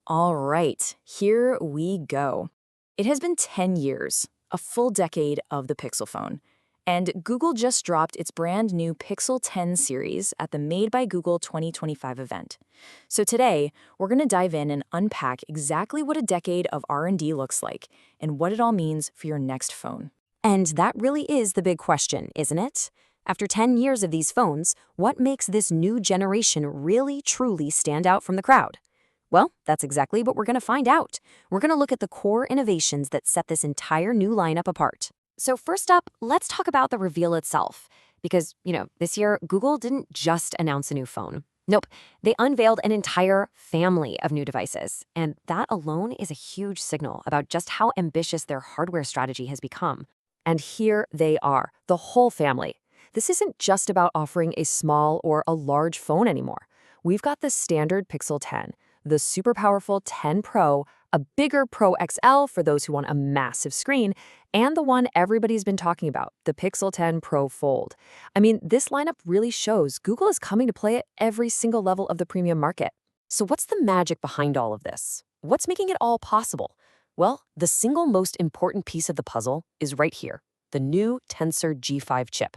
All right, here we go. It has been 10 years, a full decade of the Pixel phone. And Google just dropped its brand new Pixel 10 series at the Made by Google 2025 event. So today, we're going to dive in and unpack exactly what a decade of R&D looks like and what it all means for your next phone. And that really is the big question, isn't it? After 10 years of these phones, what makes this new generation really truly stand out from the crowd? Well, that's exactly what we're going to find out. We're going to look at the core innovations that set this entire new lineup apart. So first up, let's talk about the reveal itself. Because, this year, Google didn't just announce a new phone. Nope, they unveiled an entire family of new devices. And that alone is a huge signal about just how ambitious their hardware strategy has become. And here they are, the whole family. This isn't just about offering a small or a large phone anymore. We've got the standard Pixel 10, the super powerful 10 Pro, a bigger Pro XL for those who want a massive screen, and the one everybody's been talking about, the Pixel 10 Pro Fold. I mean, this lineup really shows Google is coming to play at every single level of the premium market. So what's the magic behind all of this? What's making it all possible? Well, the single most important piece of the puzzle is right here, the new Tensor G5 chip.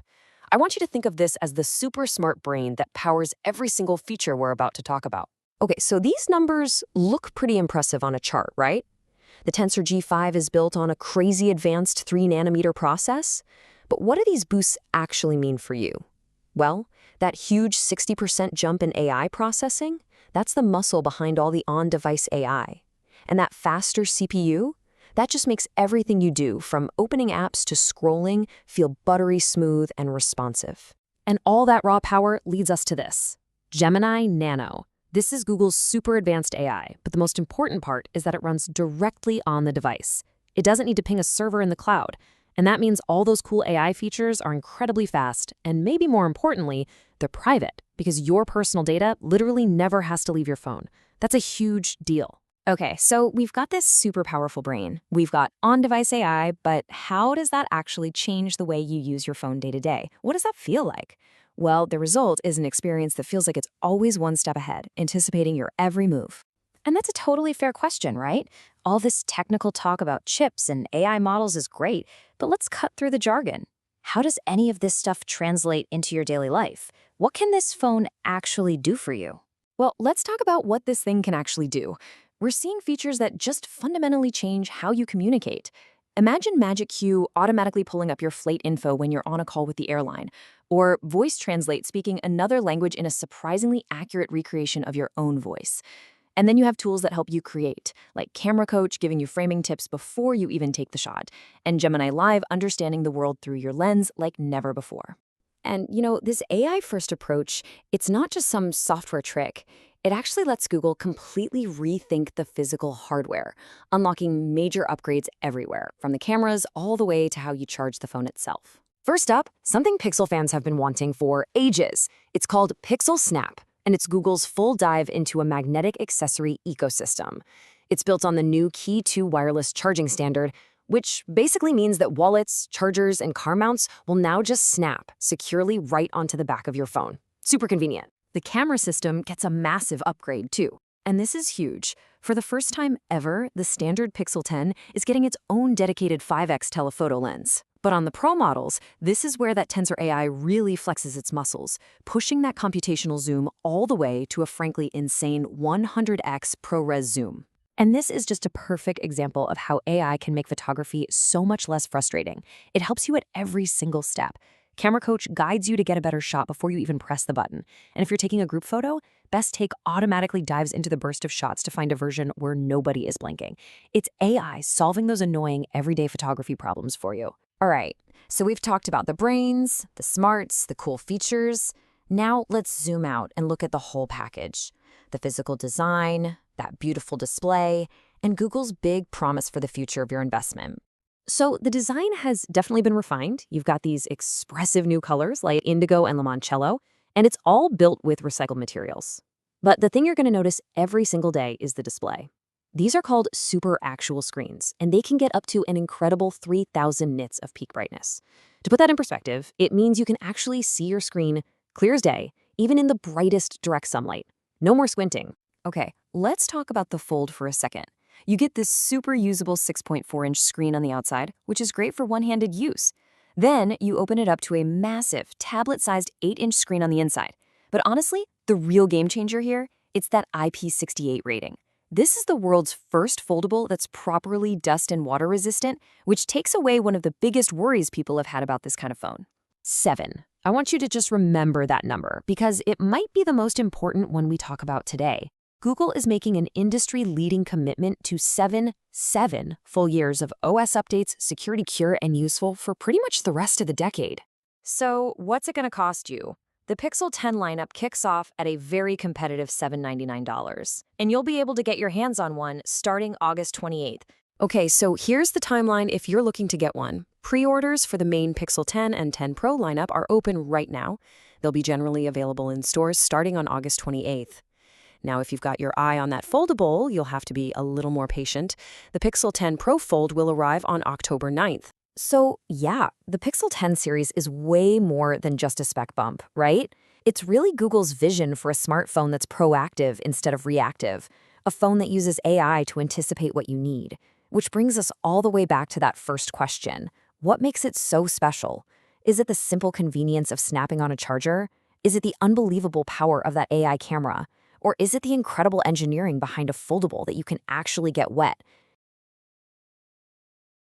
I want you to think of this as the super smart brain that powers every single feature we're about to talk about. Okay, so these numbers look pretty impressive on a chart, right? The Tensor G5 is built on a crazy advanced 3-nanometer process. But what do these boosts actually mean for you? Well, that huge 60% jump in AI processing, that's the muscle behind all the on-device AI. And that faster CPU, that just makes everything you do, from opening apps to scrolling, feel buttery smooth and responsive. And all that raw power leads us to this, Gemini Nano. This is Google's super advanced AI, but the most important part is that it runs directly on the device. It doesn't need to ping a server in the cloud. And that means all those cool AI features are incredibly fast, and maybe more importantly, they're private, because your personal data literally never has to leave your phone. That's a huge deal. Okay, so we've got this super powerful brain. We've got on-device AI, but how does that actually change the way you use your phone day to day? What does that feel like? Well, the result is an experience that feels like it's always one step ahead, anticipating your every move. And that's a totally fair question, right? All this technical talk about chips and AI models is great, but let's cut through the jargon. How does any of this stuff translate into your daily life? What can this phone actually do for you? Well, let's talk about what this thing can actually do. We're seeing features that just fundamentally change how you communicate. Imagine Magic Q automatically pulling up your flight info when you're on a call with the airline, or Voice Translate speaking another language in a surprisingly accurate recreation of your own voice. And then you have tools that help you create, like Camera Coach giving you framing tips before you even take the shot, and Gemini Live understanding the world through your lens like never before. And this AI-first approach, it's not just some software trick. It actually lets Google completely rethink the physical hardware, unlocking major upgrades everywhere, from the cameras all the way to how you charge the phone itself. First up, something Pixel fans have been wanting for ages. It's called Pixelsnap, and it's Google's full dive into a magnetic accessory ecosystem. It's built on the new Key 2 wireless charging standard, which basically means that wallets, chargers, and car mounts will now just snap securely right onto the back of your phone. Super convenient. The camera system gets a massive upgrade, too. And this is huge. For the first time ever, the standard Pixel 10 is getting its own dedicated 5x telephoto lens. But on the Pro models, this is where that Tensor AI really flexes its muscles, pushing that computational zoom all the way to a frankly insane 100x ProRes zoom. And this is just a perfect example of how AI can make photography so much less frustrating. It helps you at every single step. Camera Coach guides you to get a better shot before you even press the button. And if you're taking a group photo, Best Take automatically dives into the burst of shots to find a version where nobody is blinking. It's AI solving those annoying everyday photography problems for you. All right, so we've talked about the brains, the smarts, the cool features. Now let's zoom out and look at the whole package. The physical design, that beautiful display, and Google's big promise for the future of your investment. So the design has definitely been refined. You've got these expressive new colors like indigo and limoncello, and it's all built with recycled materials. But the thing you're going to notice every single day is the display. These are called super actual screens, and they can get up to an incredible 3,000 nits of peak brightness. To put that in perspective, it means you can actually see your screen clear as day, even in the brightest direct sunlight. No more squinting. Okay, let's talk about the Fold for a second. You get this super usable 6.4-inch screen on the outside, which is great for one-handed use. Then you open it up to a massive tablet-sized 8-inch screen on the inside. But honestly, the real game changer here, it's that IP68 rating. This is the world's first foldable that's properly dust and water resistant, which takes away one of the biggest worries people have had about this kind of phone. 7. I want you to just remember that number because it might be the most important one we talk about today. Google is making an industry-leading commitment to seven full years of OS updates, security cure, and useful for pretty much the rest of the decade. So what's it going to cost you? The Pixel 10 lineup kicks off at a very competitive $799, and you'll be able to get your hands on one starting August 28th. Okay, so here's the timeline if you're looking to get one. Pre-orders for the main Pixel 10 and 10 Pro lineup are open right now. They'll be generally available in stores starting on August 28th. Now, if you've got your eye on that foldable, you'll have to be a little more patient. The Pixel 10 Pro Fold will arrive on October 9th. So, yeah, the Pixel 10 series is way more than just a spec bump, right? It's really Google's vision for a smartphone that's proactive instead of reactive, a phone that uses AI to anticipate what you need. Which brings us all the way back to that first question. What makes it so special? Is it the simple convenience of snapping on a charger? Is it the unbelievable power of that AI camera? Or is it the incredible engineering behind a foldable that you can actually get wet,